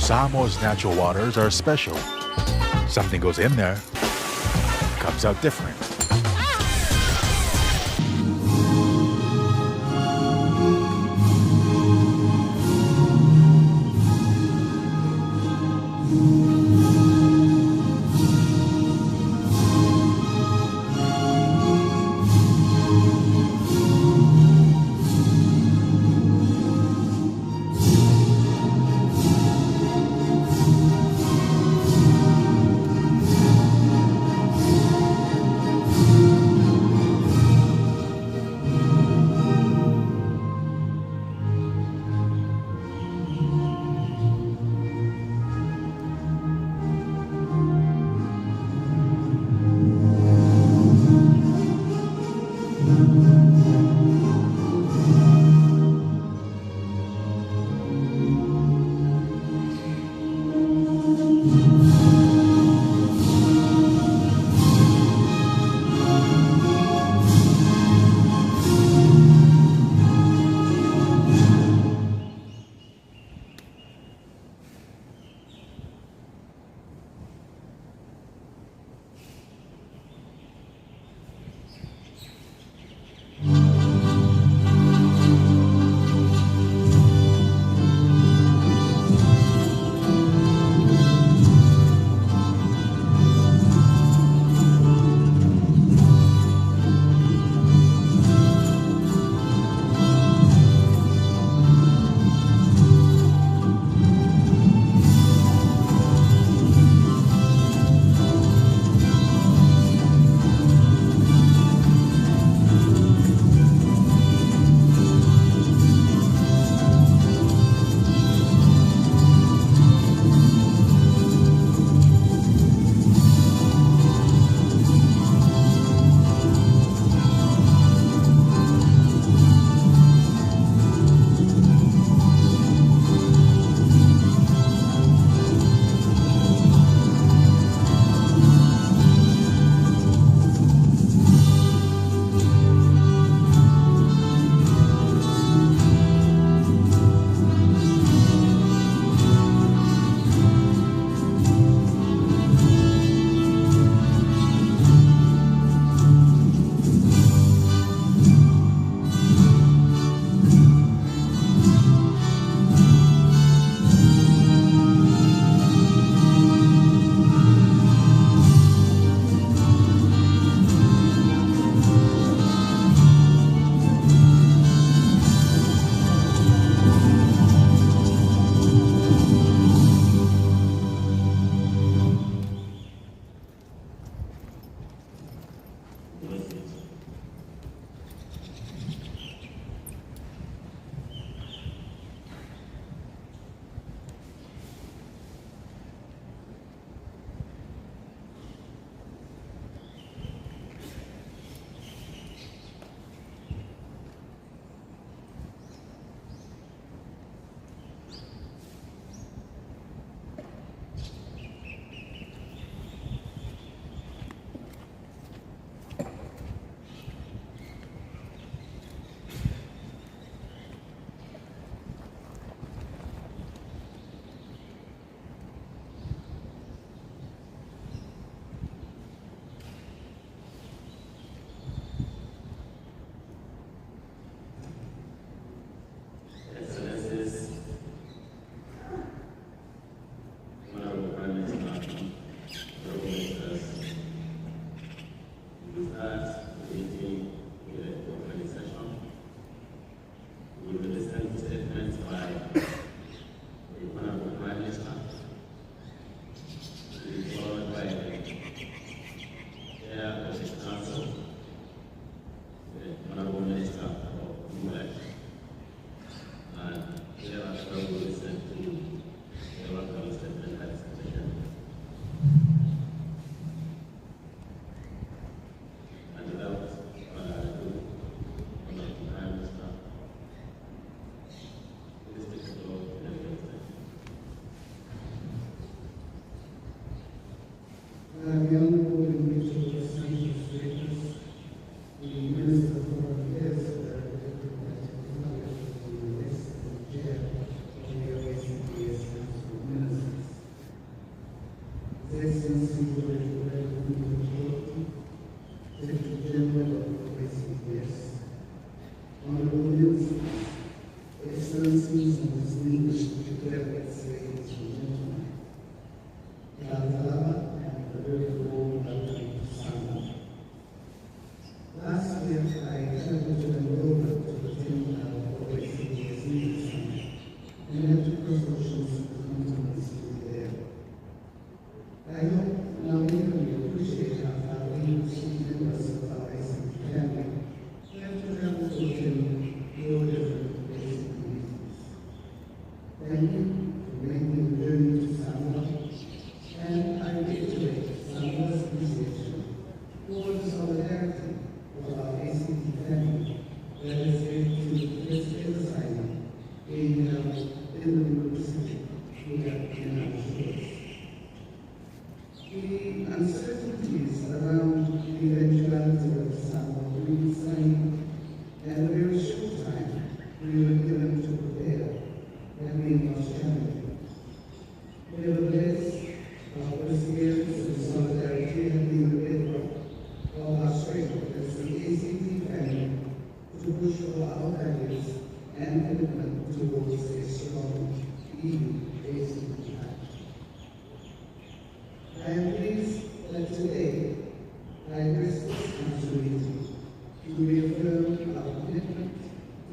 Samo's natural waters are special. Something goes in there, comes out different.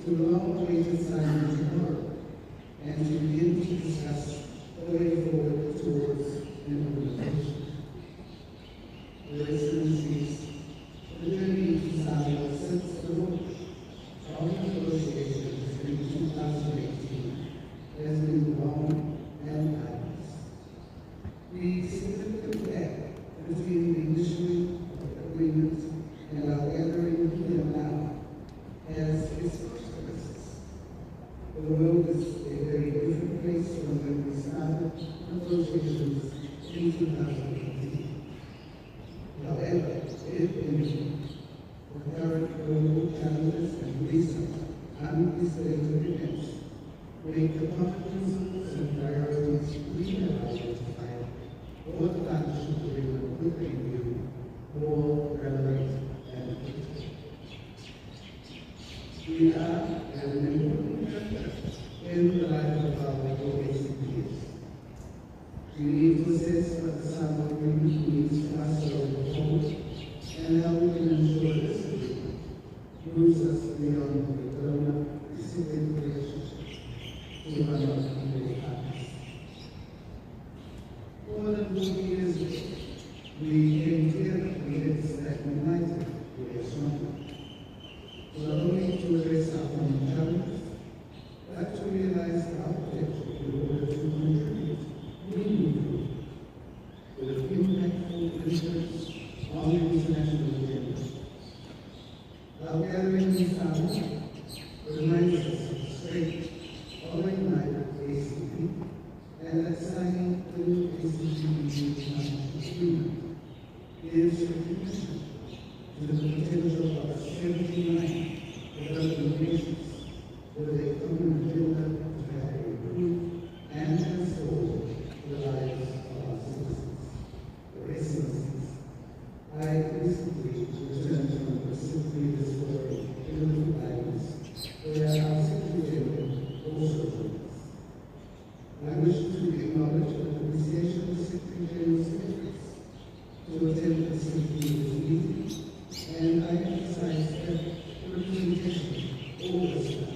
to allow greater silence and work, and to begin to discuss the way forward towards implementation. Your Excellencies, the journey to Zambia since the launch of negotiations in 2018 has been long and arduous. The significant gap between the issuing of agreements and our gathering here now has its consequences. The world is a very different place from when we started negotiations in 2018. However, if indeed the current global challenges and recent unprecedented events make the competences and priorities we have identified for the partnership agreement with the EU more relevant and critical. We are an important factor in the life of our OACPs. We need to assess what the Samoa agreement means to us going forward and how we can ensure this agreement moves us beyond the donor-recipient relationship to one of equal partners. More than 40 years ago, we came together convinced that united we are stronger. Not only to address our common challenges, but to realize our potential in order to contribute meaningfully with impactful influence on the international agenda. Our gathering in Samoa reminds us of the strength of a united ACP and that signing the new ACP partnership agreement is recognition to the potential of 79 developing nations with a common agenda to help improve and transform the lives of our citizens. Your Excellencies, I recently returned from the Pacific Story in the Blue Islands, where our Secretary General also joined us. I wish to acknowledge and appreciation of the Secretary General's efforts to attend the Secretary meeting, and I emphasize that representation oversight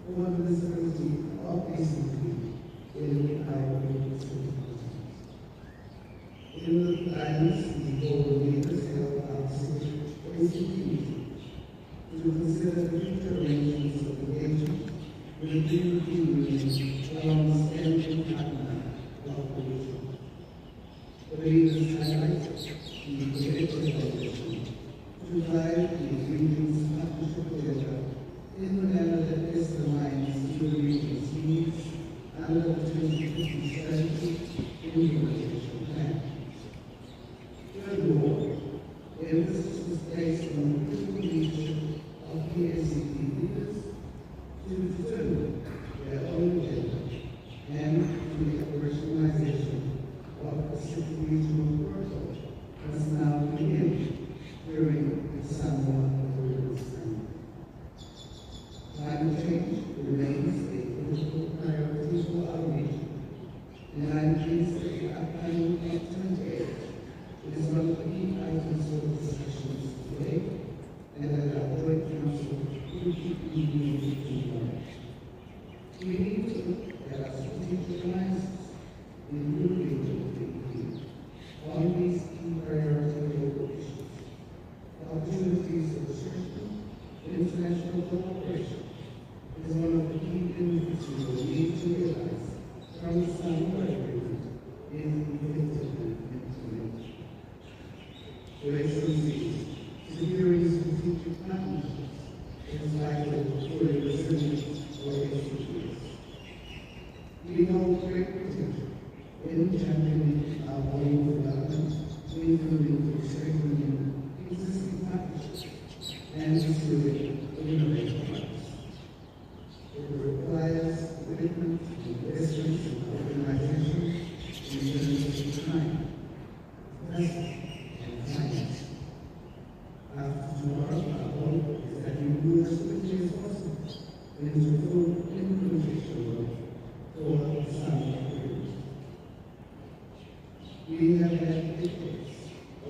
for the visibility of ACP in our community. In the islands, the board leaders held our ACP meeting to consider the future arrangements of engagement with the European Union along the standing partner of the region. The leaders highlighted the collective ambition to drive the region's partnership agenda in the manner that best aligns to the region's needs under the 2050 strategy implementation plan. Furthermore, emphasis was placed on the critical leadership of PSCP leaders to determine their own agenda and to the operationalization of the Pacific Regional Protocol must now begin during the Samoa Agreement time. Climate change remains a critical priority for our region, and I'm pleased that the upcoming COP28 is one of the key items for discussions today, and that our joint council will keep EU informed. We need to look at our strategic alliances, including the EU, on these key priority global issues. Opportunities for strengthening international cooperation is one of the key benefits we will need to realize from the Samoa Agreement in effectively implementation. Your Excellencies, securing strategic partnerships is vital for the resilience of ACPs. We hold great potential in championing our own development, including through strengthening existing partnerships and pursuing innovative ones. It requires commitment, investment, and organization in terms of time, presence, and finance. After tomorrow, our hope is that we move as quickly as possible into full implementation work for the Samoa Agreement. We have had decades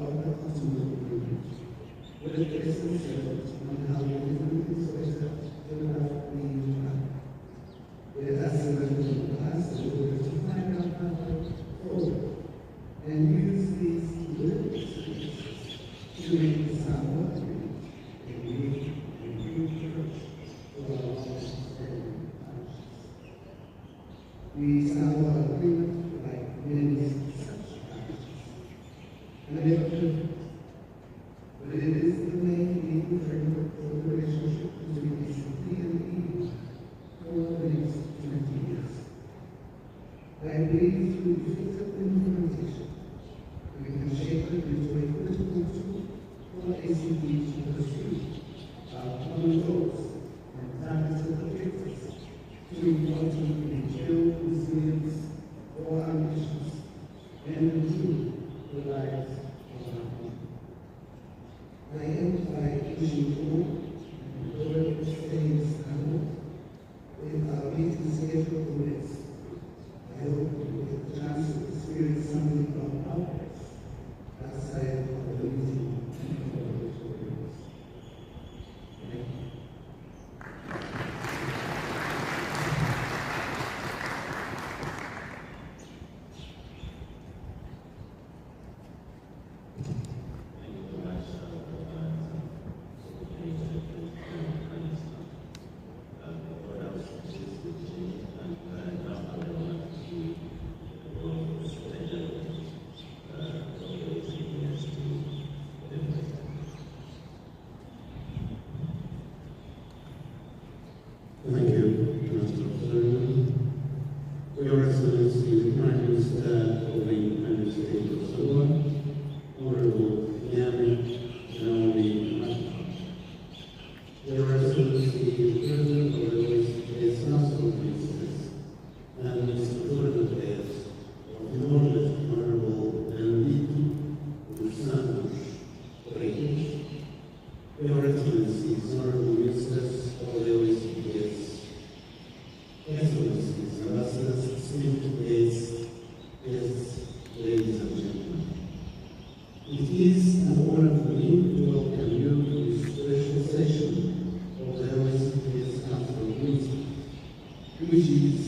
of the Cotonou Agreement with lessons learned on how we can do things better to develop approach to our office and we sound our agreement like many such actions. And I never could, but it is the main legal framework for the relationship between ACP and the EU for the next 20 years. I believe through effective implementation, we can shape it into a critical tool for ACP to pursue our common goals and targeted objectives to ultimately build resilience for our nations and improve the lives of our people. I end by wishing you and whoever stays home with our meeting schedule for next. I hope you get the chance to experience something from our place outside of the meeting and for the experience. Thank you. Thank you, Mr. President. For Your Excellency, the Prime Minister of the United States of Samoa, Honorable Yami Naomi Mata. Your Excellency, the President of the OECD's Council of Ministers, and Mr. Foreign Affairs of the Northwest Honorable Enrique Santos Reis. Your Excellencies, Honorable Ministers of the OECD's Excellencies, Ambassadors, esteemed guests, ladies and gentlemen. It is an honor for me to welcome you to this special session of the OECD's Council of Ministers, which is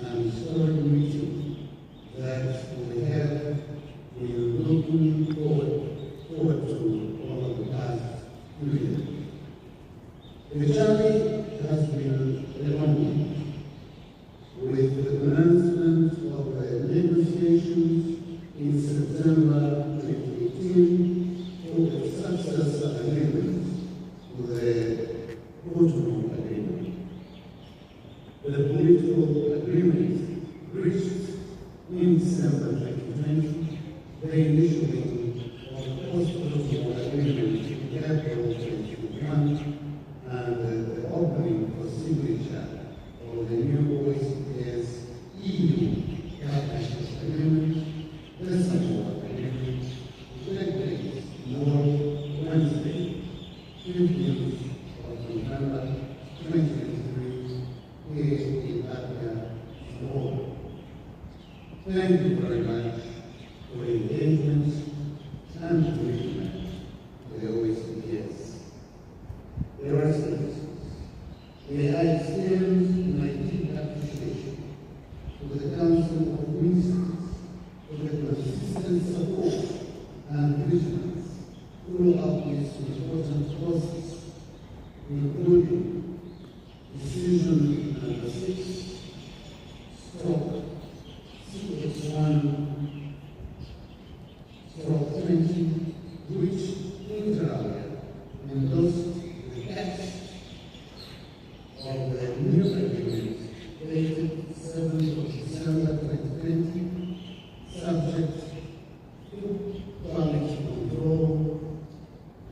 an historic meeting that we have been looking forward to over the past 2 years. The journey has been a long one, with the commencement of the negotiations in September 2018 for the successor agreement to the Cotonou Agreement. The political agreement reached in December 2020, the initialing of the post-Cotonou Agreement in April 2021, and the opening for signature of the new OECD's EU Partnership Agreement, the Samoa Agreement, effective Wednesday, 15th of November 2023, here in Apia, Samoa. Thank you very much for your engagement and commitment to the OECD's. Your Excellencies, may I extend my deep appreciation to the Council of Ministers for the consistent support and vigilance throughout this important process, including Decision Number 6, CX1, 20, which inter alia endorsed the text of the new agreement dated 7th of December 2020, subject to quality control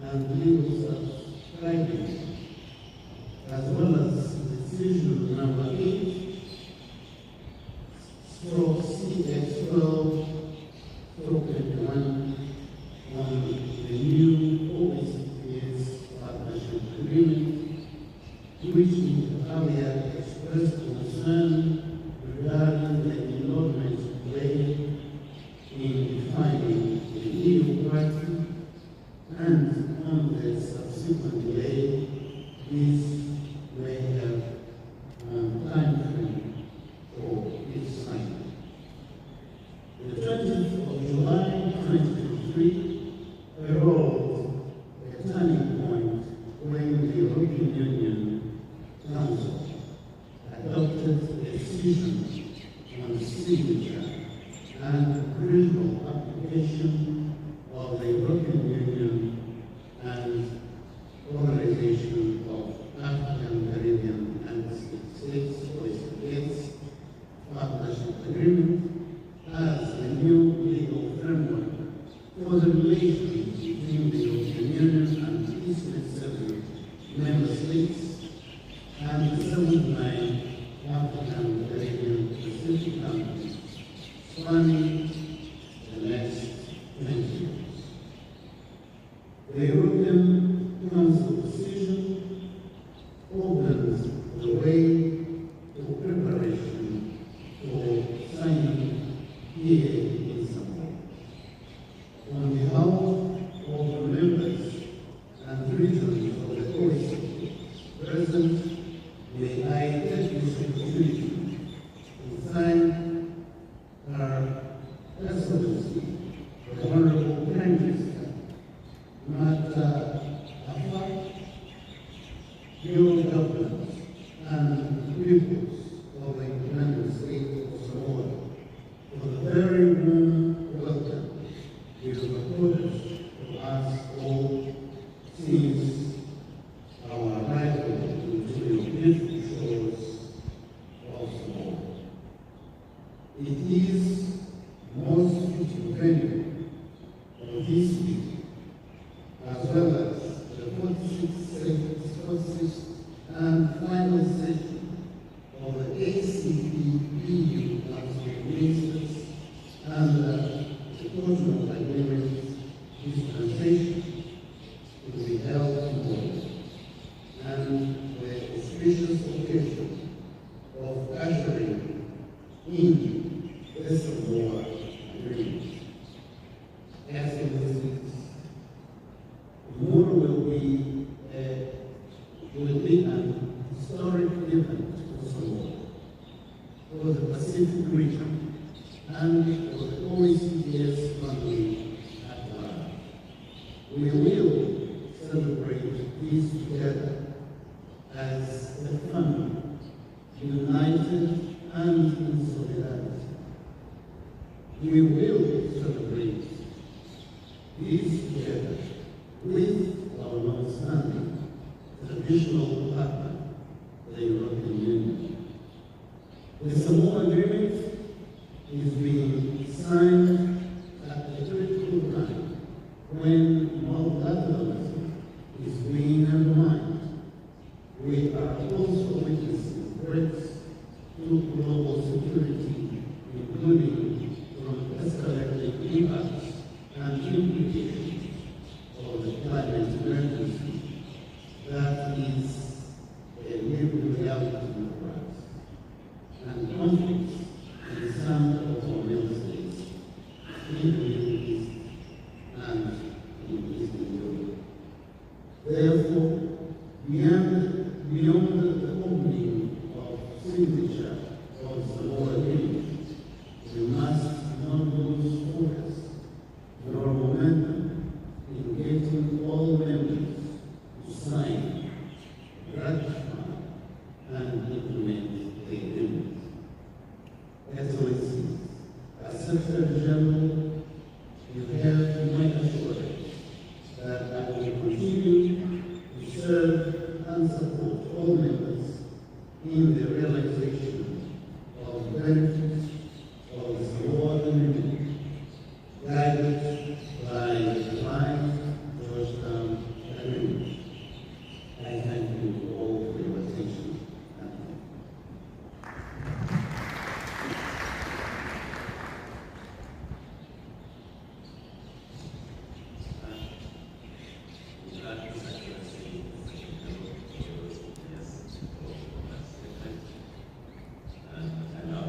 and legal subscribing, as well as Decision Number 8, CX12, 21, on the new OECD's Partnership Agreement, which inter alia expressed concern regarding the involvement played in defining the EU party and on the subsequent delay this may have time frame for its signing. The 20th of July 2023 heralded a turning point when the European Union and 79 African Caribbean Pacific countries spanning the next 20 years. The European Council decision opens the way for preparation for signing here in Istanbul. On behalf of the members and regions of the OECD, present, may I take this opportunity to thank our Excellency, the Honorable Prime Minister, Mata Afar, your government, and peoples of the United States of Samoa for the very warm welcome you have accorded to us all since our arrival into your beautiful shores of Samoa. It is most fitting venue for this meeting, as well as the 46th and final session of the ACP-EU Council of Ministers and the Cotonou Agreement dispensation to be held tomorrow, and the auspicious occasion of ushering in the Samoa Agreement. Excellencies, tomorrow will be an historic event for Samoa, for the Pacific region, and for the OECD's family at large. We will celebrate this together as a family, united and in solidarity. We will celebrate this together with our long-standing traditional partner, the European Union. The Samoa Agreement is being signed at a critical time when multilateralism is being undermined. We are also witnessing threats to global security, including from escalating impacts and implications of the climate emergency that is a living reality for us, and conflicts in some of our member states, in the Middle East and in Eastern Europe. Therefore, beyond the opening of signature of the Samoa Agreement, we must not lose focus nor momentum in getting all members to sign, ratify, and implement the agreement. Excellencies, as Secretary General, you have my assurance that I will continue to serve and support all members in the realization of the benefits of the Samoa Agreement, guided by the five Georgetown Agreement. I thank you all for your attention. Thank you. And now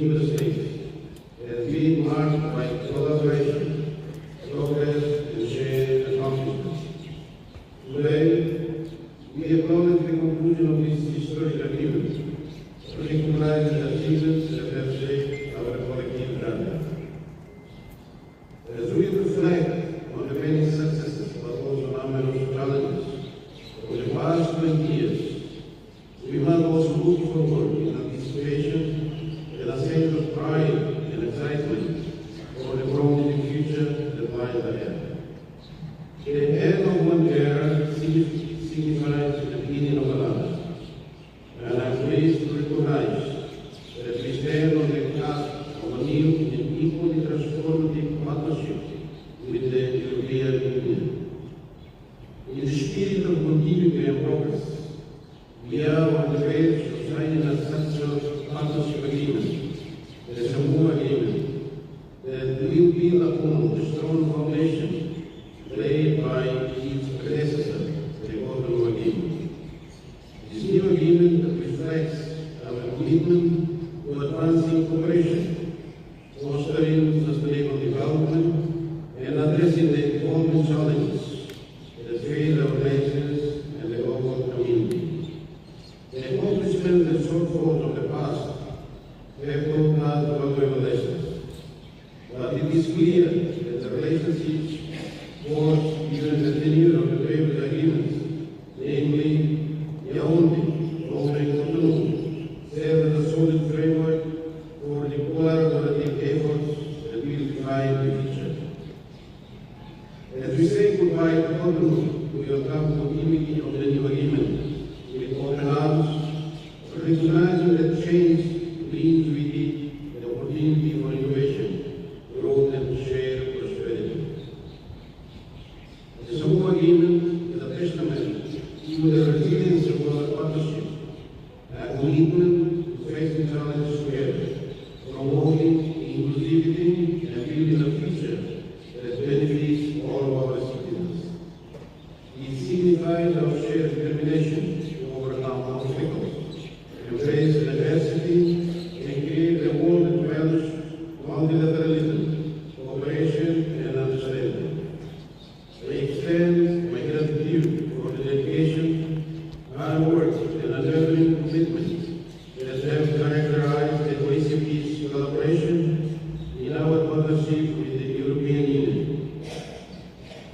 member states has been marked by collaboration, progress, and shared accomplishments. Today, we acknowledge the conclusion of this historic agreement, recognizing the achievements that have shaped our collective journey. As we reflect on the many successes but also numerous challenges over the past 20 years, we must also look forward in anticipation and a sense of pride and excitement for the promising future that lies ahead. The end of one era signifies the beginning of another, and I'm pleased to recognize that we stand on the cusp of a new and equally transformative partnership with the European Union. In the spirit of continuity and progress, we are on the verge of signing a such partnership agreement, the Samoa Agreement, that will build upon the strong foundation laid by its predecessor, the Cotonou Agreement. This new agreement reflects our commitment to advancing cooperation, fostering sustainable development, and addressing the evolving challenges that face our nations and the global community. The accomplishments and shortfalls of the past have taught us valuable lessons, but it is clear that the relationships forged during the tenure of the previous agreements, namely Yaoundé, Rome, and Cotonou, serve as a solid framework for the collaborative efforts that will define the future. As we say goodbye to Cotonou, we welcome continuity of the new agreement with open arms, recognizing that change brings with it the opportunity for innovation, growth, and shared prosperity. The Samoa Agreement is a testament to the resilience of our partnership, a commitment to facing challenges together, promoting inclusivity and building a future that benefits all of our citizens. It signifies our shared determination to overcome obstacles, embrace diversity, and create a world that values multilateralism, cooperation, and understanding. I extend my gratitude for the dedication, hard work, and unwavering commitment that have characterized the cohesive collaboration in our partnership with the European Union.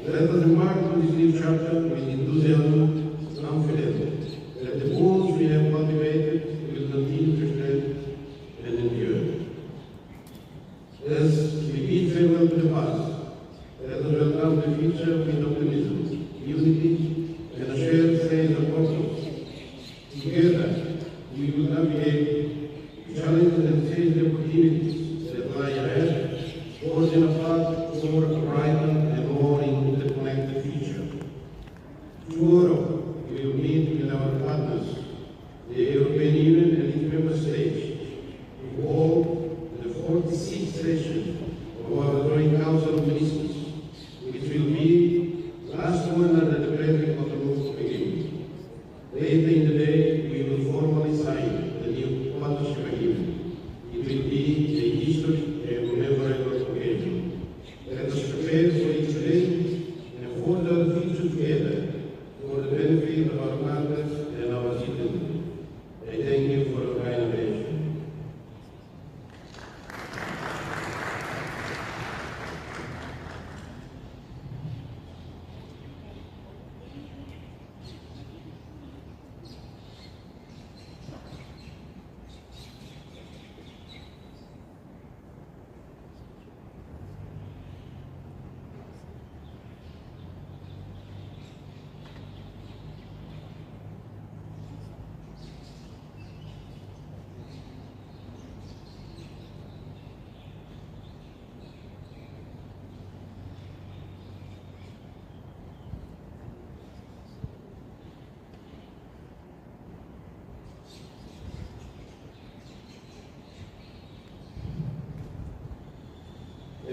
Let us embark on this new chapter with enthusiasm, confident that the bonds we have cultivated will continue to strengthen and endure. As we bid farewell to the past, let us welcome the future with optimism, unity, and a shared sense of purpose. Together, we will navigate the challenges and seize the opportunities that lie ahead, forging a path toward a brighter and more interconnected future. Tomorrow, we will meet with our partners, the European Union and its member states, to hold the 46th session of our Joint Council of Ministers, which will be the last one under the present Cotonou Agreement. Later in the day, we will formally sign the new partnership agreement. It will be a historic and memorable occasion. Let us prepare for it today and forge our future together for the benefit of our partners and our citizens. I thank you for your kind attention.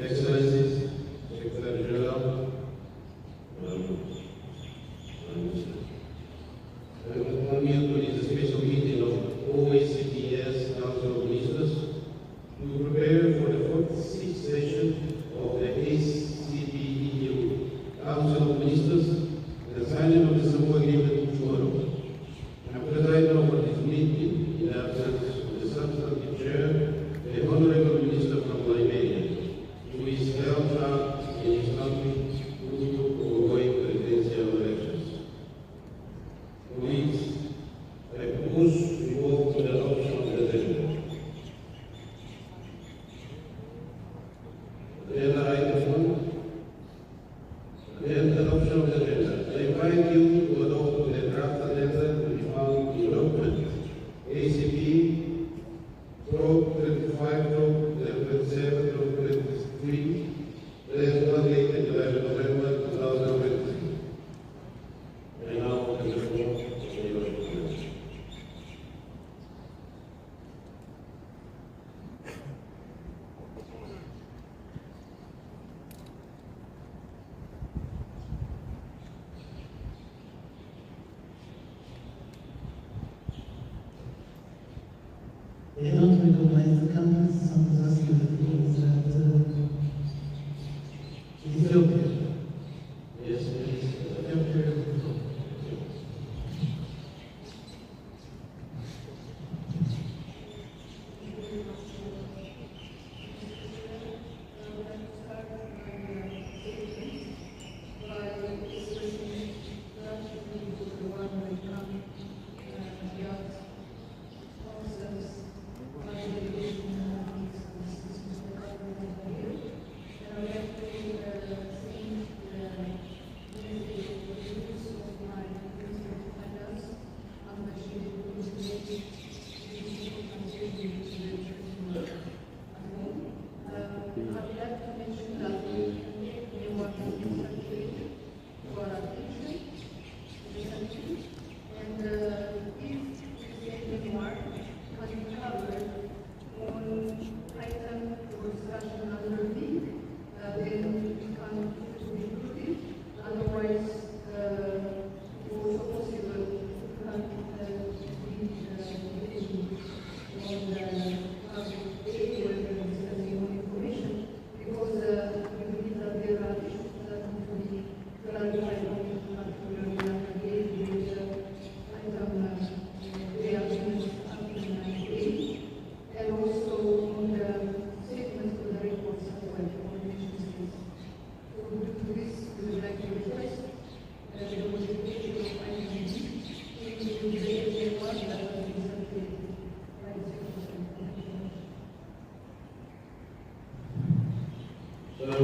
Excellencies, Secretary General, I welcome you to this special meeting of OACDS Council of Ministers We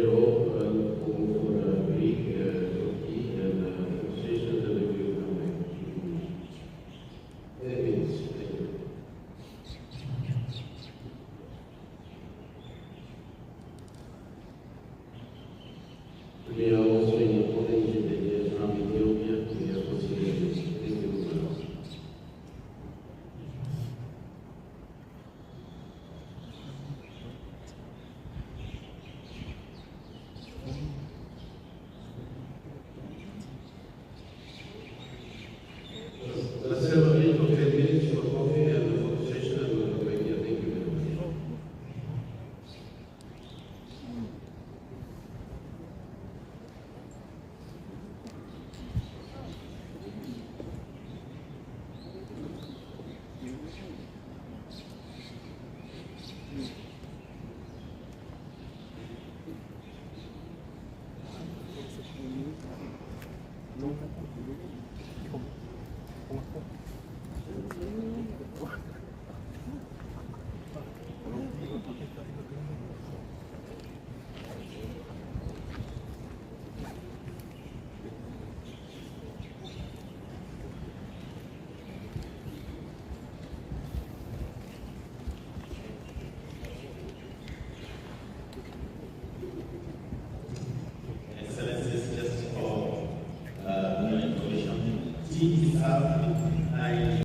are all hoping for a Greek, Turkey, and demonstrations that we will come back to. Anyways, thank you. We are also importing engineers from Ethiopia. We are considering this. Thank you very much. Let's have a minute of 10 minutes for coffee and a photo session and we'll come back here. Thank you very much. Nunca.